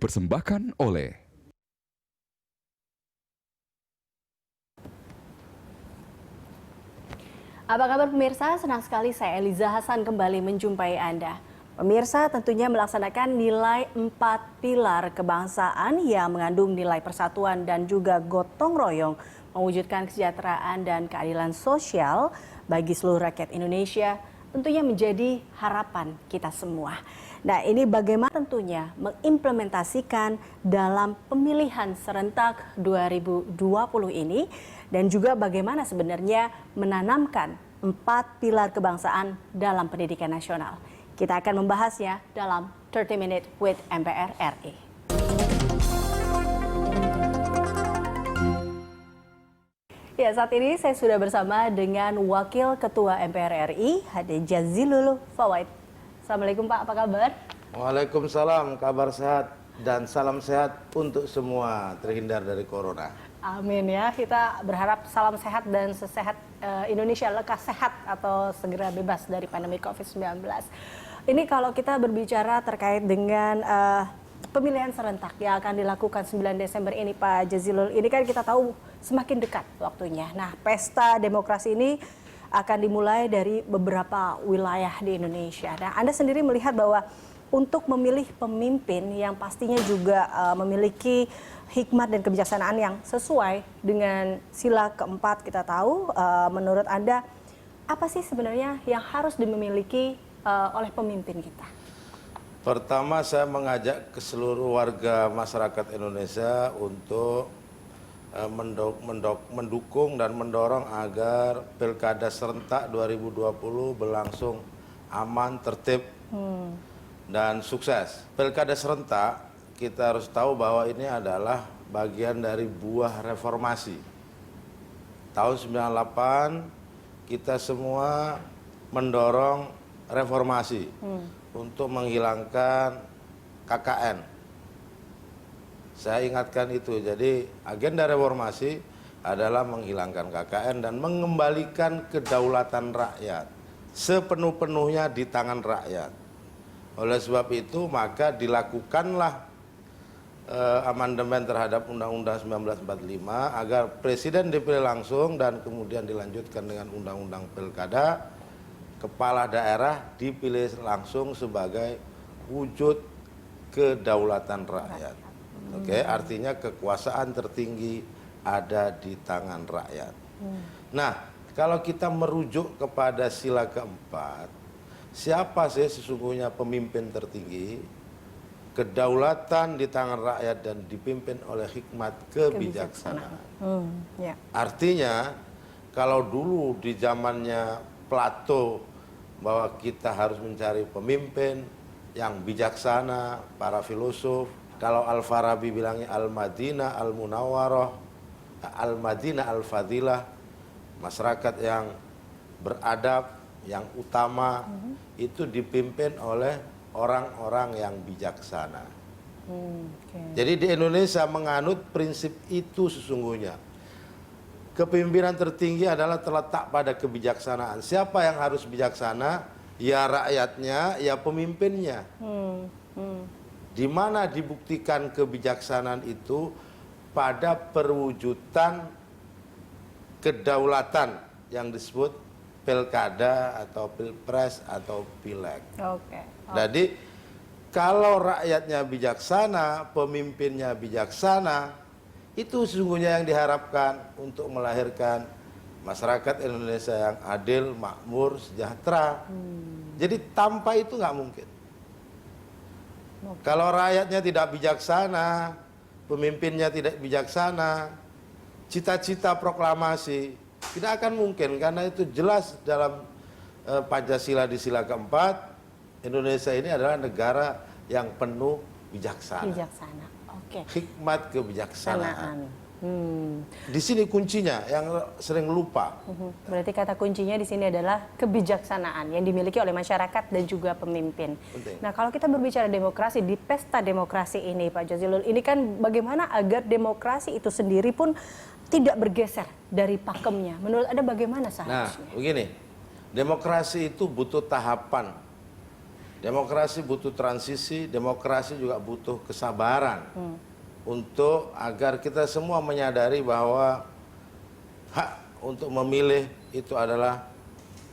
dipersembahkan oleh Apa kabar pemirsa? Senang sekali saya Eliza Hasan kembali menjumpai Anda. Pemirsa tentunya melaksanakan nilai 4 pilar kebangsaan yang mengandung nilai persatuan dan juga gotong royong mewujudkan kesejahteraan dan keadilan sosial bagi seluruh rakyat Indonesia tentunya menjadi harapan kita semua. Nah, ini bagaimana tentunya mengimplementasikan dalam pemilihan serentak 2020 ini dan juga bagaimana sebenarnya menanamkan 4 pilar kebangsaan dalam pendidikan nasional. Kita akan membahasnya dalam 30 Minute with MPR RI. Ya, saat ini saya sudah bersama dengan Wakil Ketua MPR RI, Hade Jazilul Fawait. Assalamualaikum Pak, apa kabar? Waalaikumsalam, kabar sehat dan salam sehat untuk semua terhindar dari corona. Amin ya, kita berharap salam sehat dan sesehat Indonesia lekas sehat atau segera bebas dari pandemi COVID-19. Ini kalau kita berbicara terkait dengan pemilihan serentak yang akan dilakukan 9 Desember ini Pak Jazilul, ini kan kita tahu semakin dekat waktunya. Nah, pesta demokrasi ini akan dimulai dari beberapa wilayah di Indonesia. Nah, Anda sendiri melihat bahwa untuk memilih pemimpin yang pastinya juga memiliki hikmat dan kebijaksanaan yang sesuai dengan sila keempat, kita tahu, menurut Anda apa sih sebenarnya yang harus dimiliki oleh pemimpin kita? Pertama, saya mengajak ke seluruh warga masyarakat Indonesia untuk mendukung dan mendorong agar Pilkada serentak 2020 berlangsung aman, tertib, dan sukses. Pilkada serentak, kita harus tahu bahwa ini adalah bagian dari buah reformasi. Tahun 98 kita semua mendorong reformasi untuk menghilangkan KKN. Saya ingatkan itu. Jadi agenda reformasi adalah menghilangkan KKN dan mengembalikan kedaulatan rakyat sepenuh-penuhnya di tangan rakyat. Oleh sebab itu maka dilakukanlah amandemen terhadap Undang-Undang 1945 agar presiden dipilih langsung dan kemudian dilanjutkan dengan Undang-Undang Pilkada, kepala daerah dipilih langsung sebagai wujud kedaulatan rakyat. Oke, artinya kekuasaan tertinggi ada di tangan rakyat. Nah, kalau kita merujuk kepada sila keempat, siapa sih sesungguhnya pemimpin tertinggi? Kedaulatan di tangan rakyat dan dipimpin oleh hikmat kebijaksanaan. Ya. Artinya, kalau dulu di zamannya Plato bahwa kita harus mencari pemimpin yang bijaksana, para filosof. Kalau Al-Farabi bilangnya Al-Madinah Al-Munawwarah, Al-Madinah Al-Fadilah, masyarakat yang beradab, yang utama, itu dipimpin oleh orang-orang yang bijaksana. Jadi di Indonesia menganut prinsip itu sesungguhnya. Kepemimpinan tertinggi adalah terletak pada kebijaksanaan. Siapa yang harus bijaksana? Ya rakyatnya, ya pemimpinnya. Di mana dibuktikan kebijaksanaan itu? Pada perwujudan kedaulatan yang disebut pilkada atau pilpres atau pileg. Jadi kalau rakyatnya bijaksana, pemimpinnya bijaksana, itu sesungguhnya yang diharapkan untuk melahirkan masyarakat Indonesia yang adil, makmur, sejahtera. Jadi tanpa itu nggak mungkin. Kalau rakyatnya tidak bijaksana, pemimpinnya tidak bijaksana, cita-cita proklamasi tidak akan mungkin, karena itu jelas dalam Pancasila di sila keempat, Indonesia ini adalah negara yang penuh bijaksana. Hikmat kebijaksanaan. Di sini kuncinya yang sering lupa. Berarti kata kuncinya di sini adalah kebijaksanaan yang dimiliki oleh masyarakat dan juga pemimpin. Penting. Nah, kalau kita berbicara demokrasi di pesta demokrasi ini, Pak Jazilul, ini kan bagaimana agar demokrasi itu sendiri pun tidak bergeser dari pakemnya. Menurut Anda bagaimana seharusnya? Nah, begini, demokrasi itu butuh tahapan. Demokrasi butuh transisi, demokrasi juga butuh kesabaran untuk agar kita semua menyadari bahwa hak untuk memilih itu adalah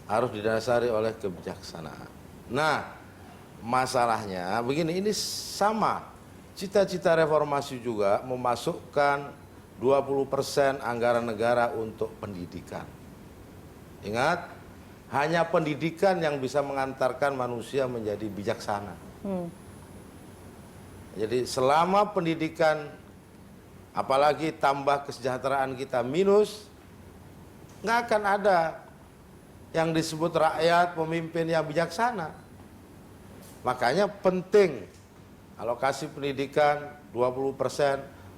harus didasari oleh kebijaksanaan. Nah, masalahnya begini, ini sama. Cita-cita reformasi juga memasukkan 20% anggaran negara untuk pendidikan. Ingat, hanya pendidikan yang bisa mengantarkan manusia menjadi bijaksana. Jadi selama pendidikan, apalagi tambah kesejahteraan kita minus, nggak akan ada yang disebut rakyat pemimpin yang bijaksana. Makanya penting alokasi pendidikan 20%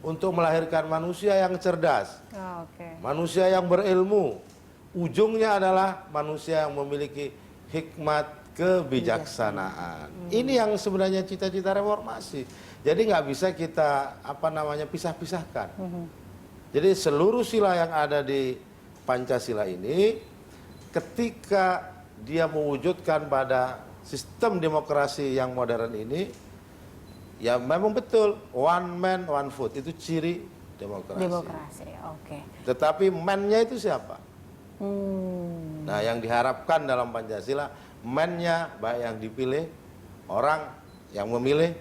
untuk melahirkan manusia yang cerdas, manusia yang berilmu. Ujungnya adalah manusia yang memiliki hikmat kebijaksanaan. Ini yang sebenarnya cita-cita reformasi. Jadi nggak bisa kita pisah-pisahkan. Jadi seluruh sila yang ada di Pancasila ini, ketika dia mewujudkan pada sistem demokrasi yang modern ini, ya memang betul one man one vote itu ciri demokrasi. Demokrasi, oke. Tetapi man-nya itu siapa? Nah, yang diharapkan dalam Pancasila, man-nya baik yang dipilih, orang yang memilih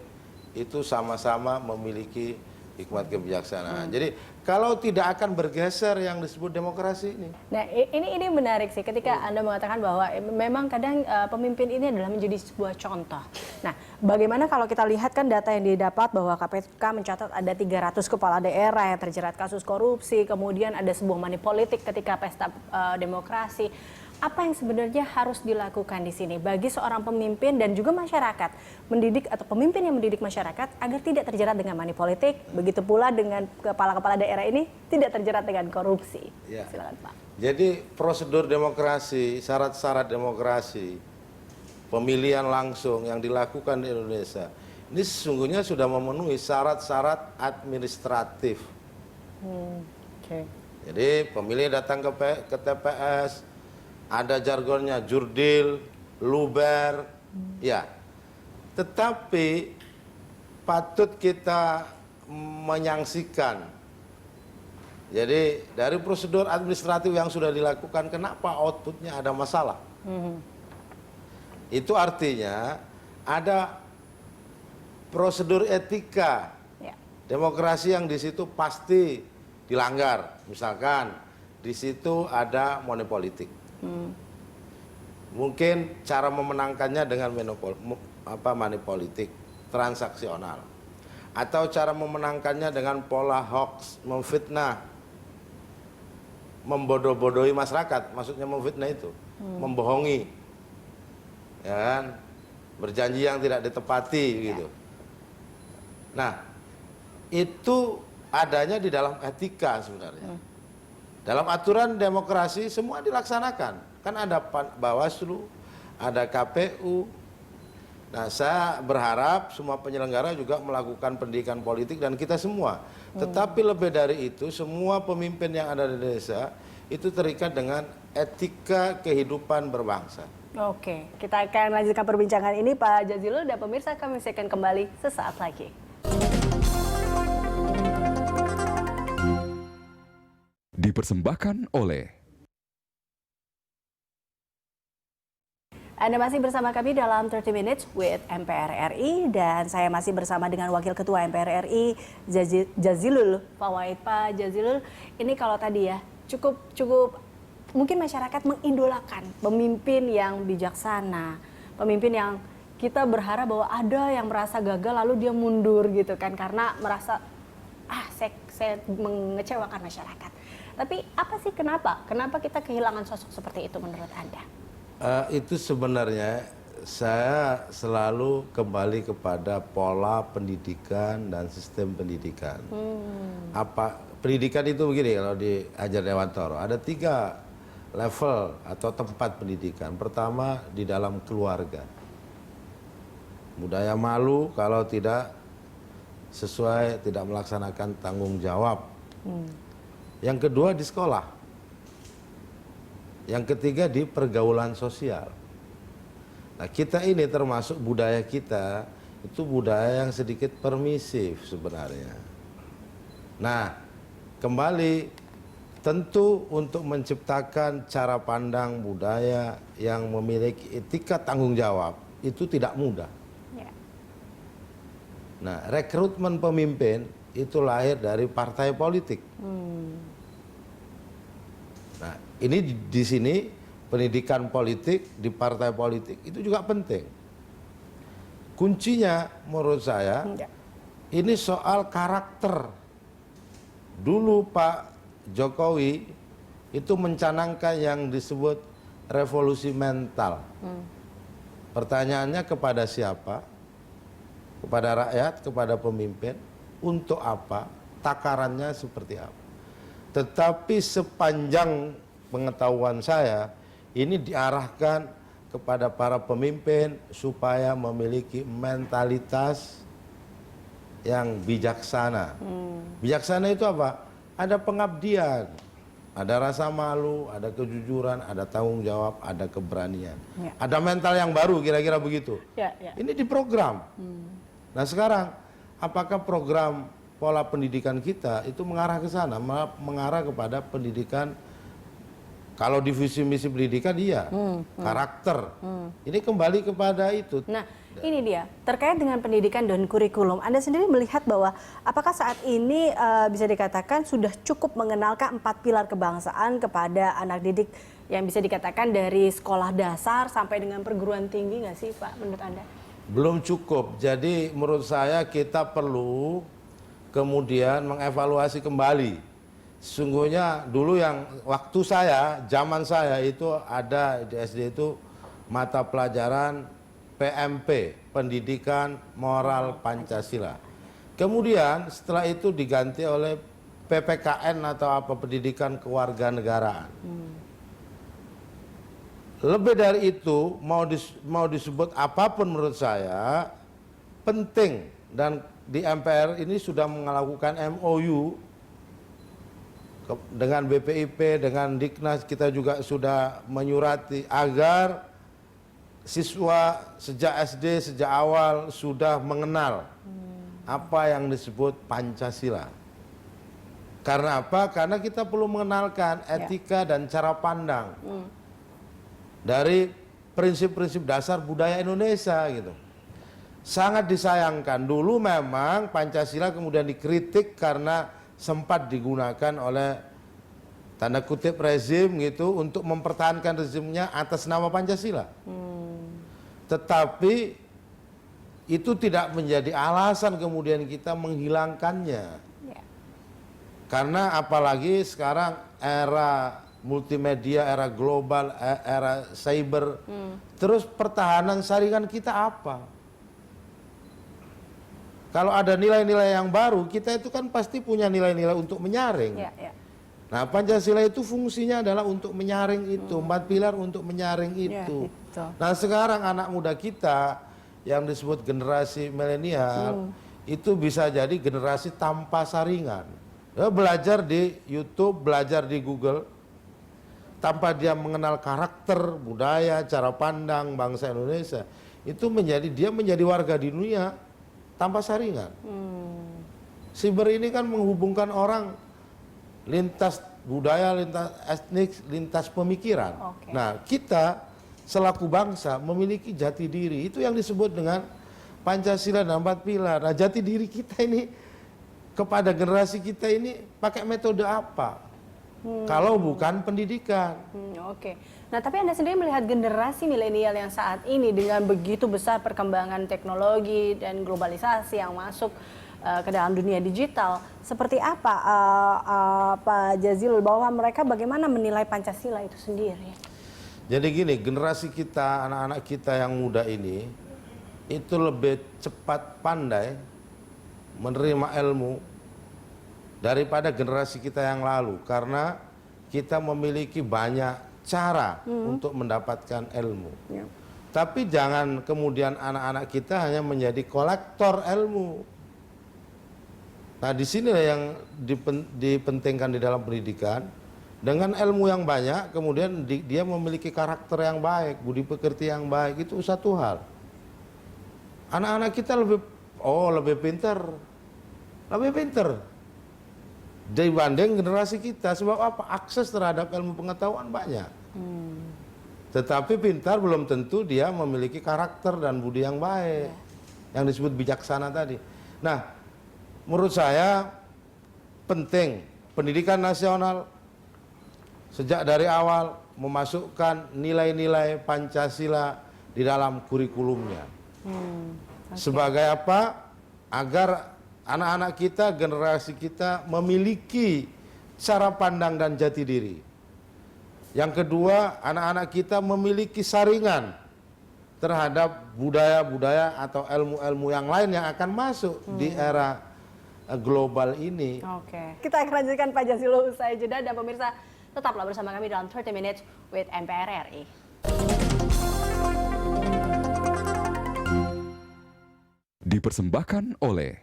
itu sama-sama memiliki hikmat kebijaksanaan. Jadi kalau tidak akan bergeser yang disebut demokrasi ini. Nah, ini menarik sih ketika Anda mengatakan bahwa memang kadang pemimpin ini adalah menjadi sebuah contoh. Nah, bagaimana kalau kita lihat kan data yang didapat bahwa KPK mencatat ada 300 kepala daerah yang terjerat kasus korupsi, kemudian ada sebuah money politik ketika pesta demokrasi. Apa yang sebenarnya harus dilakukan di sini bagi seorang pemimpin dan juga masyarakat mendidik atau pemimpin yang mendidik masyarakat agar tidak terjerat dengan money politik, begitu pula dengan kepala-kepala daerah ini tidak terjerat dengan korupsi. Ya. Silakan Pak. Jadi prosedur demokrasi, syarat-syarat demokrasi, pemilihan langsung yang dilakukan di Indonesia ini sesungguhnya sudah memenuhi syarat-syarat administratif. Jadi pemilih datang ke TPS, ada jargonnya jurdil, luber, ya. Tetapi patut kita menyangsikan. Jadi dari prosedur administratif yang sudah dilakukan, kenapa outputnya ada masalah? Itu artinya ada prosedur etika demokrasi yang di situ pasti dilanggar. Misalkan di situ ada money politik. Mungkin cara memenangkannya dengan money politik transaksional, atau cara memenangkannya dengan pola hoax, memfitnah, membodoh-bodohi masyarakat. Maksudnya memfitnah itu membohongi, ya kan? Berjanji yang tidak ditepati gitu. Nah, itu adanya di dalam etika sebenarnya. Dalam aturan demokrasi semua dilaksanakan. Kan ada Bawaslu, ada KPU. Nah, saya berharap semua penyelenggara juga melakukan pendidikan politik dan kita semua. Tetapi lebih dari itu, semua pemimpin yang ada di Indonesia itu terikat dengan etika kehidupan berbangsa. Oke, kita akan lanjutkan perbincangan ini Pak Jazilul dan pemirsa, kami akan kembali sesaat lagi. Dipersembahkan oleh Anda masih bersama kami dalam 30 Minutes with MPR RI dan saya masih bersama dengan Wakil Ketua MPR RI Jazilul Fawait. Pak Jazilul, ini kalau tadi ya cukup mungkin masyarakat mengidolakan pemimpin yang bijaksana, pemimpin yang kita berharap bahwa ada yang merasa gagal lalu dia mundur gitu kan karena merasa saya mengecewakan masyarakat. Tapi apa sih kenapa kita kehilangan sosok seperti itu menurut Anda? Itu sebenarnya saya selalu kembali kepada pola pendidikan dan sistem pendidikan. Pendidikan itu begini, kalau diajar Dewantoro ada 3 level atau tempat pendidikan. Pertama di dalam keluarga, budaya malu kalau tidak sesuai, tidak melaksanakan tanggung jawab. Yang kedua di sekolah. Yang ketiga di pergaulan sosial. Nah, kita ini termasuk budaya kita itu budaya yang sedikit permisif sebenarnya. Nah, kembali tentu untuk menciptakan cara pandang budaya yang memiliki etika tanggung jawab itu tidak mudah. Ya. Nah, rekrutmen pemimpin itu lahir dari partai politik. Nah, ini di sini pendidikan politik di partai politik itu juga penting. Kuncinya menurut saya ini soal karakter. Dulu Pak Jokowi itu mencanangkan yang disebut revolusi mental. Pertanyaannya kepada siapa? Kepada rakyat, kepada pemimpin, untuk apa? Takarannya seperti apa? Tetapi sepanjang pengetahuan saya, ini diarahkan kepada para pemimpin supaya memiliki mentalitas yang bijaksana. Bijaksana itu apa? Ada pengabdian, ada rasa malu, ada kejujuran, ada tanggung jawab, ada keberanian. Ya. Ada mental yang baru, kira-kira begitu. Ya, ya. Ini diprogram. Nah sekarang, apakah program pola pendidikan kita itu mengarah ke sana, mengarah kepada pendidikan? Kalau di visi misi pendidikan iya, karakter. Ini kembali kepada itu. Nah, ini dia terkait dengan pendidikan dan kurikulum. Anda sendiri melihat bahwa apakah saat ini bisa dikatakan sudah cukup mengenalkan 4 pilar kebangsaan kepada anak didik yang bisa dikatakan dari sekolah dasar sampai dengan perguruan tinggi nggak sih Pak menurut Anda? Belum cukup. Jadi menurut saya kita perlu kemudian mengevaluasi kembali. Sesungguhnya dulu yang waktu saya, zaman saya itu ada di SD itu mata pelajaran PMP, Pendidikan Moral Pancasila. Kemudian setelah itu diganti oleh PPKN atau apa, Pendidikan Kewarganegaraan. Lebih dari itu mau disebut apapun menurut saya penting, dan di MPR ini sudah melakukan MOU dengan BPIP, dengan Diknas, kita juga sudah menyurati agar siswa sejak SD, sejak awal sudah mengenal apa yang disebut Pancasila. Karena apa? Karena kita perlu mengenalkan etika dan cara pandang dari prinsip-prinsip dasar budaya Indonesia gitu. Sangat disayangkan dulu memang Pancasila kemudian dikritik karena sempat digunakan oleh tanda kutip rezim gitu untuk mempertahankan rezimnya atas nama Pancasila. Tetapi itu tidak menjadi alasan kemudian kita menghilangkannya. Karena apalagi sekarang era multimedia, era global, era cyber, terus pertahanan saringan kita apa? Kalau ada nilai-nilai yang baru, kita itu kan pasti punya nilai-nilai untuk menyaring. Nah, Pancasila itu fungsinya adalah untuk menyaring itu, 4 pilar untuk menyaring itu. Nah, sekarang anak muda kita yang disebut generasi milenial, itu bisa jadi generasi tanpa saringan. Dia belajar di YouTube, belajar di Google, tanpa dia mengenal karakter, budaya, cara pandang bangsa Indonesia, itu dia menjadi warga di dunia tanpa saringan. Siber ini kan menghubungkan orang lintas budaya, lintas etnik, lintas pemikiran. Nah, kita selaku bangsa memiliki jati diri. Itu yang disebut dengan Pancasila dan 4 pilar. Nah, jati diri kita ini kepada generasi kita ini pakai metode apa? Kalau bukan pendidikan. Nah, tapi Anda sendiri melihat generasi milenial yang saat ini dengan begitu besar perkembangan teknologi dan globalisasi yang masuk ke dalam dunia digital, seperti apa Pak Jazilul, bahwa mereka bagaimana menilai Pancasila itu sendiri? Jadi gini, generasi kita, anak-anak kita yang muda ini itu lebih cepat pandai menerima ilmu daripada generasi kita yang lalu, karena kita memiliki banyak cara untuk mendapatkan ilmu. Tapi jangan kemudian anak-anak kita hanya menjadi kolektor ilmu. Nah, di sini yang dipentingkan di dalam pendidikan, Dengan ilmu yang banyak, kemudian dia memiliki karakter yang baik, budi pekerti yang baik, itu satu hal. Anak-anak kita lebih pintar dibanding generasi kita. Sebab apa? Akses terhadap ilmu pengetahuan banyak. Tetapi pintar belum tentu dia memiliki karakter dan budi yang baik, yang disebut bijaksana tadi. Nah, menurut saya penting pendidikan nasional sejak dari awal memasukkan nilai-nilai Pancasila di dalam kurikulumnya. Sebagai apa? Agar anak-anak kita, generasi kita memiliki cara pandang dan jati diri. Yang kedua, anak-anak kita memiliki saringan terhadap budaya-budaya atau ilmu-ilmu yang lain yang akan masuk di era global ini. Oke. Kita akan lanjutkan Pak Jazilul usai jeda, dan pemirsa tetaplah bersama kami dalam 30 Minutes with MPR RI. Dipersembahkan oleh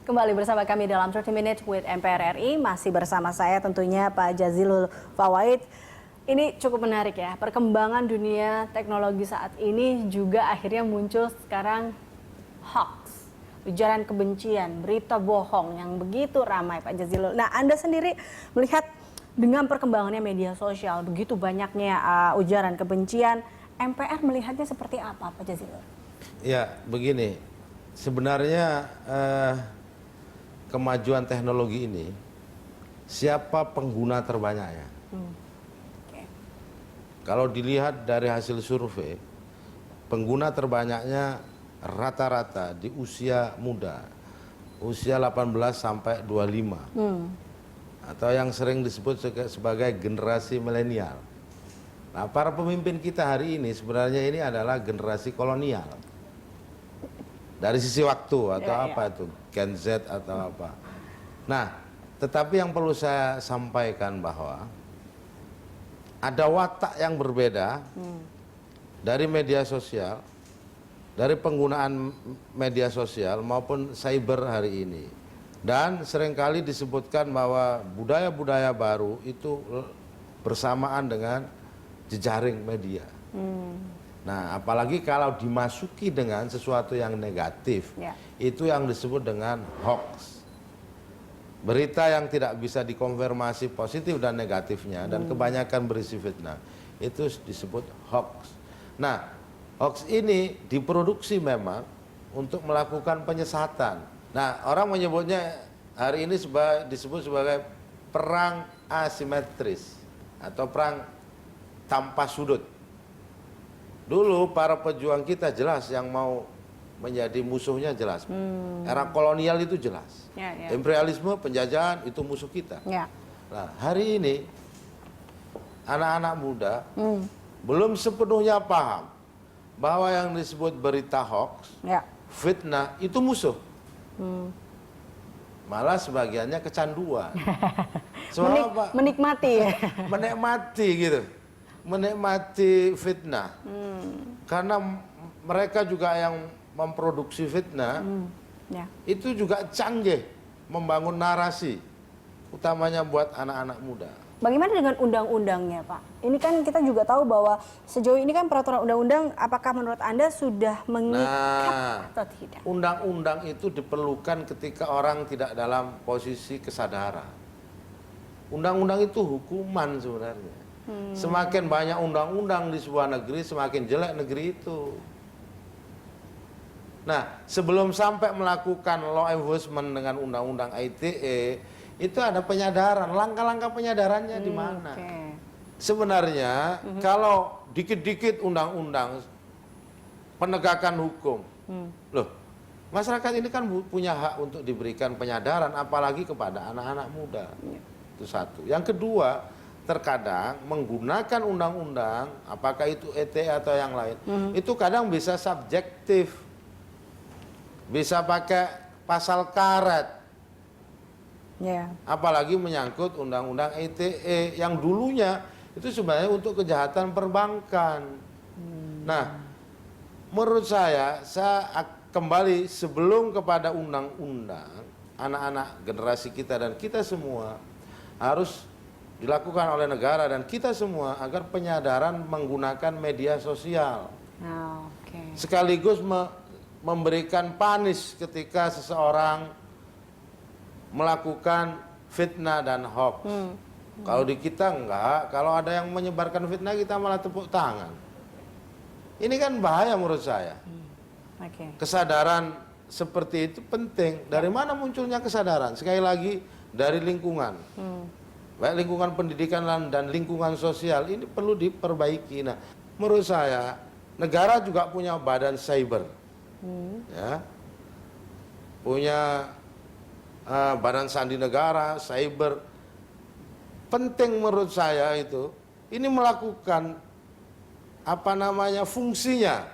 Kembali bersama kami dalam 30 Minutes with MPR RI, masih bersama saya tentunya Pak Jazilul Fawait. Ini cukup menarik ya, perkembangan dunia teknologi saat ini juga akhirnya muncul sekarang hoax, ujaran kebencian, berita bohong yang begitu ramai Pak Jazilul. Nah, Anda sendiri melihat dengan perkembangannya media sosial, begitu banyaknya ujaran kebencian, MPR melihatnya seperti apa Pak Jazilul? Ya, begini, sebenarnya kemajuan teknologi ini, siapa pengguna terbanyaknya? Kalau dilihat dari hasil survei, pengguna terbanyaknya rata-rata di usia muda, usia 18 sampai 25, atau yang sering disebut sebagai generasi milenial. Nah, para pemimpin kita hari ini sebenarnya ini adalah generasi kolonial. Dari sisi waktu atau apa itu, Gen Z atau apa. Nah, tetapi yang perlu saya sampaikan bahwa ada watak yang berbeda dari media sosial, dari penggunaan media sosial maupun cyber hari ini. Dan seringkali disebutkan bahwa budaya-budaya baru itu bersamaan dengan jejaring media. Nah, apalagi kalau dimasuki dengan sesuatu yang negatif, itu yang disebut dengan hoax. Berita yang tidak bisa dikonfirmasi positif dan negatifnya, dan kebanyakan berisi fitnah, itu disebut hoax. Nah, hoax ini diproduksi memang untuk melakukan penyesatan. Nah, orang menyebutnya hari ini disebut sebagai perang asimetris atau perang tanpa sudut. Dulu para pejuang kita jelas yang mau menjadi musuhnya jelas. Era kolonial itu jelas. Imperialisme, penjajahan itu musuh kita. Nah, hari ini anak-anak muda belum sepenuhnya paham bahwa yang disebut berita hoax, fitnah itu musuh. Malah sebagiannya kecanduan. Menikmati ya. Menikmati gitu. Menikmati fitnah. Karena mereka juga yang memproduksi fitnah, itu juga canggih membangun narasi, utamanya buat anak-anak muda. Bagaimana dengan undang-undangnya Pak? Ini kan kita juga tahu bahwa sejauh ini kan peraturan undang-undang, apakah menurut Anda sudah mengikat atau tidak? Undang-undang itu diperlukan ketika orang tidak dalam posisi kesadaran. Undang-undang itu hukuman sebenarnya. Semakin banyak undang-undang di sebuah negeri, semakin jelek negeri itu. Nah, sebelum sampai melakukan law enforcement dengan undang-undang ITE, itu ada penyadaran, langkah-langkah penyadarannya di mana. Sebenarnya kalau dikit-dikit undang-undang penegakan hukum, loh, masyarakat ini kan punya hak untuk diberikan penyadaran, apalagi kepada anak-anak muda. Itu satu. Yang kedua, terkadang menggunakan undang-undang, apakah itu ETE atau yang lain, itu kadang bisa subjektif. Bisa pakai pasal karet. Apalagi menyangkut undang-undang ITE yang dulunya itu sebenarnya untuk kejahatan perbankan. Nah, menurut saya kembali sebelum kepada undang-undang, anak-anak generasi kita dan kita semua harus dilakukan oleh negara dan kita semua agar penyadaran menggunakan media sosial. Oke. Sekaligus memberikan panis ketika seseorang melakukan fitnah dan hoax. Kalau di kita enggak, kalau ada yang menyebarkan fitnah kita malah tepuk tangan. Ini kan bahaya menurut saya. Oke. Kesadaran seperti itu penting. Dari mana munculnya kesadaran? Sekali lagi dari lingkungan. Baik lingkungan pendidikan dan lingkungan sosial ini perlu diperbaiki. Nah, menurut saya negara juga punya badan cyber. Ya. Punya badan sandi negara, cyber. Penting menurut saya itu ini melakukan fungsinya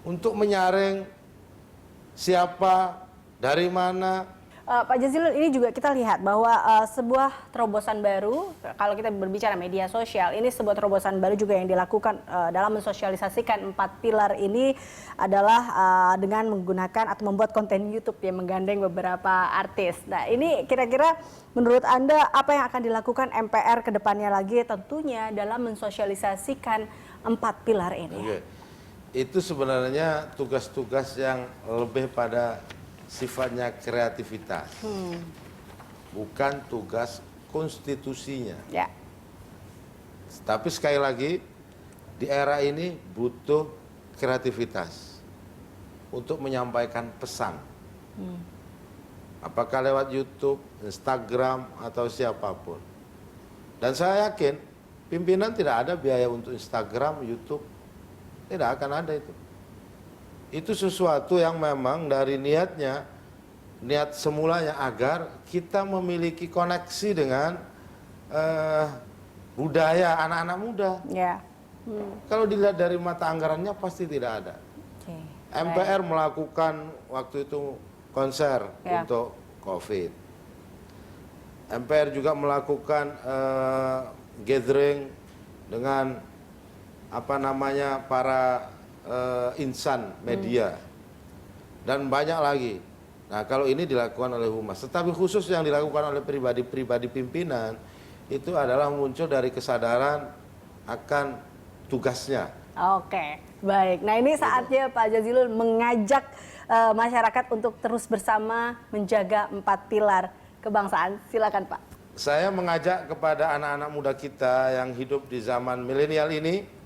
untuk menyaring siapa, dari mana. Pak Jazilul, ini juga kita lihat bahwa sebuah terobosan baru, kalau kita berbicara media sosial, ini sebuah terobosan baru juga yang dilakukan dalam mensosialisasikan 4 pilar ini adalah dengan menggunakan atau membuat konten YouTube yang menggandeng beberapa artis. Nah, ini kira-kira menurut Anda apa yang akan dilakukan MPR ke depannya lagi tentunya dalam mensosialisasikan 4 pilar ini? Oke. Itu sebenarnya tugas-tugas yang lebih pada sifatnya kreativitas, bukan tugas konstitusinya. Ya. Tapi sekali lagi, di era ini butuh kreativitas untuk menyampaikan pesan. Apakah lewat YouTube, Instagram, atau siapapun. Dan saya yakin, pimpinan tidak ada biaya untuk Instagram, YouTube. Tidak akan ada itu. Itu sesuatu yang memang dari niat semulanya agar kita memiliki koneksi dengan budaya anak-anak muda. Ya. Kalau dilihat dari mata anggarannya pasti tidak ada. Okay. MPR melakukan waktu itu konser untuk COVID. MPR juga melakukan gathering dengan para insan media dan banyak lagi. Nah, kalau ini dilakukan oleh Humas, tetapi khusus yang dilakukan oleh pribadi pimpinan itu adalah muncul dari kesadaran akan tugasnya. Oke, baik. Nah, ini saatnya Pak Jazilul mengajak masyarakat untuk terus bersama menjaga 4 pilar kebangsaan. Silakan, Pak. Saya mengajak kepada anak-anak muda kita yang hidup di zaman milenial ini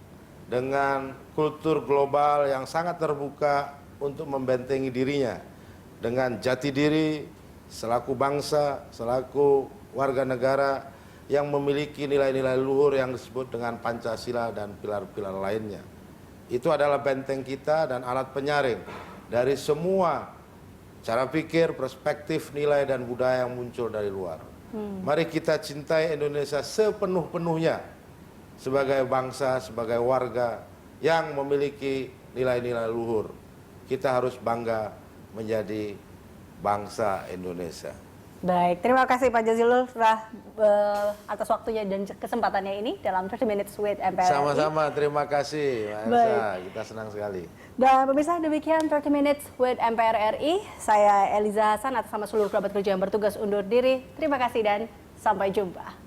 dengan kultur global yang sangat terbuka untuk membentengi dirinya dengan jati diri selaku bangsa, selaku warga negara yang memiliki nilai-nilai luhur yang disebut dengan Pancasila dan pilar-pilar lainnya. Itu adalah benteng kita dan alat penyaring dari semua cara pikir, perspektif, nilai dan budaya yang muncul dari luar. Mari kita cintai Indonesia sepenuh-penuhnya sebagai bangsa, sebagai warga yang memiliki nilai-nilai luhur. Kita harus bangga menjadi bangsa Indonesia. Baik, terima kasih Pak Jazilul atas waktunya dan kesempatannya ini dalam 30 Minutes with MPR RI. Sama-sama, terima kasih Mbak Elsa, kita senang sekali. Dan pemirsa, demikian 30 Minutes with MPR RI. Saya Eliza Hasan atas nama seluruh kerabat kerja yang bertugas undur diri. Terima kasih dan sampai jumpa.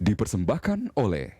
Dipersembahkan oleh